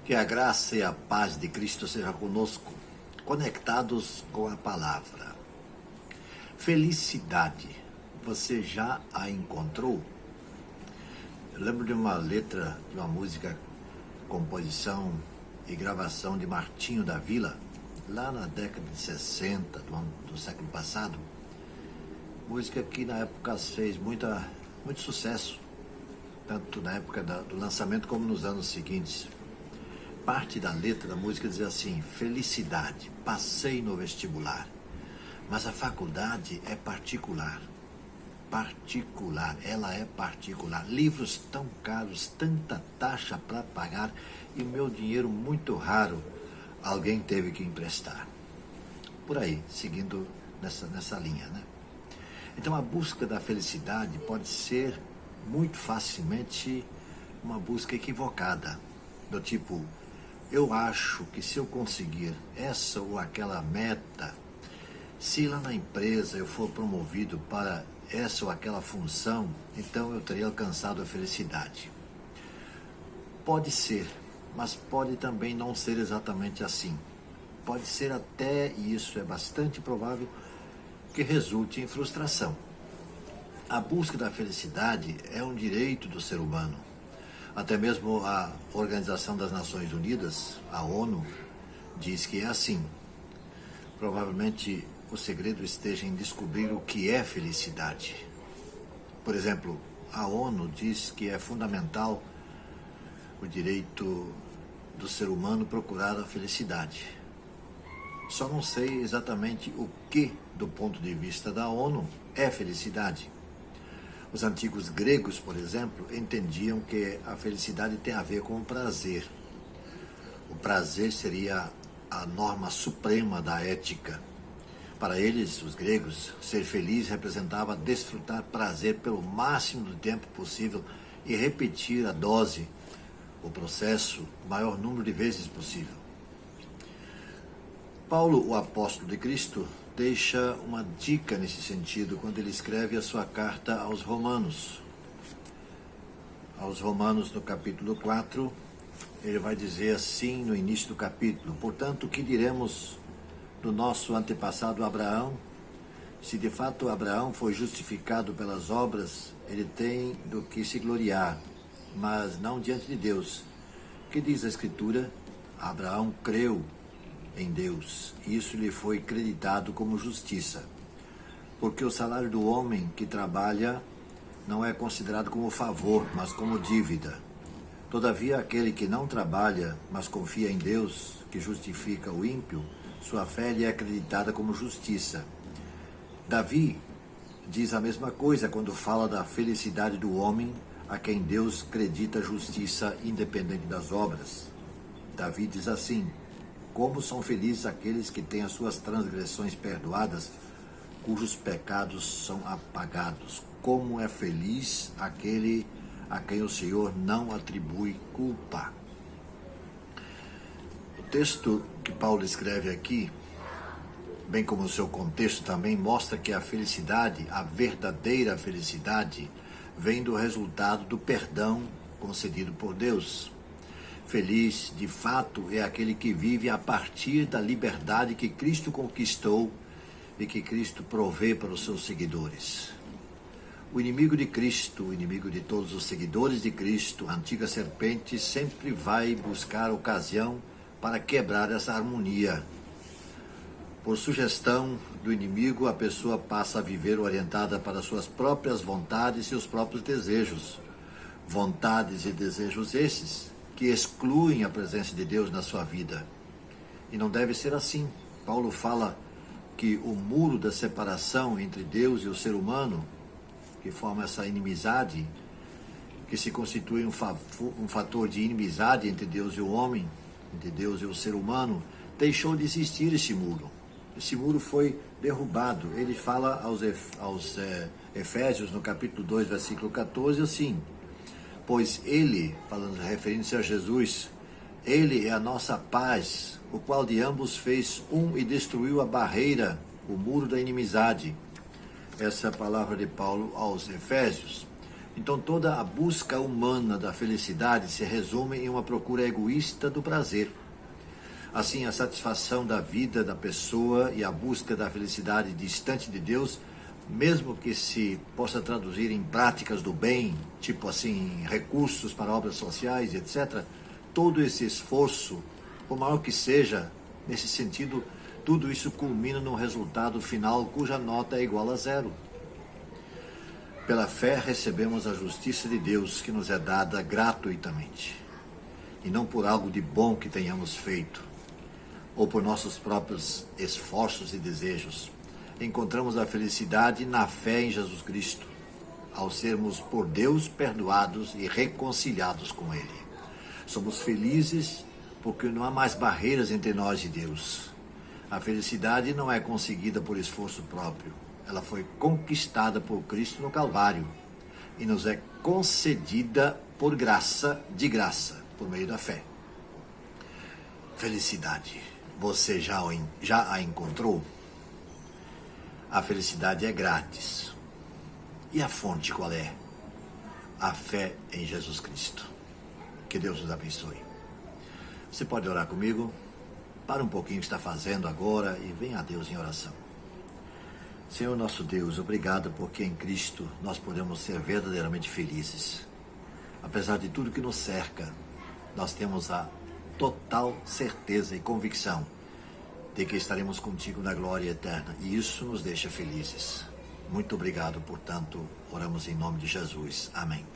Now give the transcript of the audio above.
Que a graça e a paz de Cristo seja conosco, conectados com a palavra. Felicidade, você já a encontrou? Eu lembro de uma letra de uma música, composição e gravação de Martinho da Vila, lá na década de 60 do século passado. Música que na época fez muito sucesso, tanto na época do lançamento como nos anos seguintes. Parte da letra da música diz assim: felicidade, passei no vestibular, mas a faculdade é particular. Ela é particular. Livros tão caros, tanta taxa para pagar e o meu dinheiro muito raro, alguém teve que emprestar. Por aí, seguindo nessa linha, né? Então a busca da felicidade pode ser muito facilmente uma busca equivocada, do tipo: eu acho que se eu conseguir essa ou aquela meta, se lá na empresa eu for promovido para essa ou aquela função, então eu terei alcançado a felicidade. Pode ser, mas pode também não ser exatamente assim. Pode ser até, e isso é bastante provável, que resulte em frustração. A busca da felicidade é um direito do ser humano. Até mesmo a Organização das Nações Unidas, a ONU, diz que é assim. Provavelmente o segredo esteja em descobrir o que é felicidade. Por exemplo, a ONU diz que é fundamental o direito do ser humano procurar a felicidade. Só não sei exatamente o que, do ponto de vista da ONU, é felicidade. Os antigos gregos, por exemplo, entendiam que a felicidade tem a ver com o prazer. O prazer seria a norma suprema da ética. Para eles, os gregos, ser feliz representava desfrutar prazer pelo máximo do tempo possível e repetir a dose, o processo, o maior número de vezes possível. Paulo, o apóstolo de Cristo, deixa uma dica nesse sentido quando ele escreve a sua carta aos Romanos. Aos Romanos, no capítulo 4, ele vai dizer assim no início do capítulo: portanto, o que diremos do nosso antepassado Abraão? Se de fato Abraão foi justificado pelas obras, ele tem do que se gloriar, mas não diante de Deus. O que diz a Escritura? Abraão creu em Deus, e isso lhe foi creditado como justiça. Porque o salário do homem que trabalha não é considerado como favor, mas como dívida. Todavia, aquele que não trabalha, mas confia em Deus, que justifica o ímpio, sua fé lhe é acreditada como justiça. Davi diz a mesma coisa quando fala da felicidade do homem a quem Deus acredita justiça independente das obras. Davi diz assim: como são felizes aqueles que têm as suas transgressões perdoadas, cujos pecados são apagados. Como é feliz aquele a quem o Senhor não atribui culpa. O texto que Paulo escreve aqui, bem como o seu contexto também, mostra que a felicidade, a verdadeira felicidade, vem do resultado do perdão concedido por Deus. Feliz, de fato, é aquele que vive a partir da liberdade que Cristo conquistou e que Cristo provê para os seus seguidores. O inimigo de Cristo, o inimigo de todos os seguidores de Cristo, a antiga serpente, sempre vai buscar ocasião para quebrar essa harmonia. Por sugestão do inimigo, a pessoa passa a viver orientada para suas próprias vontades e seus próprios desejos. Vontades e desejos esses que excluem a presença de Deus na sua vida. E não deve ser assim. Paulo fala que o muro da separação entre Deus e o ser humano, que forma essa inimizade, que se constitui um fator de inimizade entre Deus e o homem, entre Deus e o ser humano, deixou de existir esse muro. Esse muro foi derrubado. Ele fala aos Efésios, no capítulo 2, versículo 14, assim: pois ele, referindo-se a Jesus, ele é a nossa paz, o qual de ambos fez um e destruiu a barreira, o muro da inimizade. Essa é a palavra de Paulo aos Efésios. Então toda a busca humana da felicidade se resume em uma procura egoísta do prazer. Assim, a satisfação da vida da pessoa e a busca da felicidade distante de Deus, mesmo que se possa traduzir em práticas do bem, tipo assim, recursos para obras sociais, etc., todo esse esforço, por maior que seja, nesse sentido, tudo isso culmina num resultado final cuja nota é igual a zero. Pela fé recebemos a justiça de Deus que nos é dada gratuitamente, e não por algo de bom que tenhamos feito, ou por nossos próprios esforços e desejos. Encontramos a felicidade na fé em Jesus Cristo, ao sermos por Deus perdoados e reconciliados com Ele. Somos felizes porque não há mais barreiras entre nós e Deus. A felicidade não é conseguida por esforço próprio. Ela foi conquistada por Cristo no Calvário e nos é concedida por graça, de graça, por meio da fé. Felicidade. Você já a encontrou? A felicidade é grátis. E a fonte qual é? A fé em Jesus Cristo. Que Deus nos abençoe. Você pode orar comigo? Para um pouquinho o que está fazendo agora e venha a Deus em oração. Senhor nosso Deus, obrigado porque em Cristo nós podemos ser verdadeiramente felizes. Apesar de tudo que nos cerca, nós temos a total certeza e convicção de que estaremos contigo na glória eterna, e isso nos deixa felizes. Muito obrigado, portanto, oramos em nome de Jesus. Amém.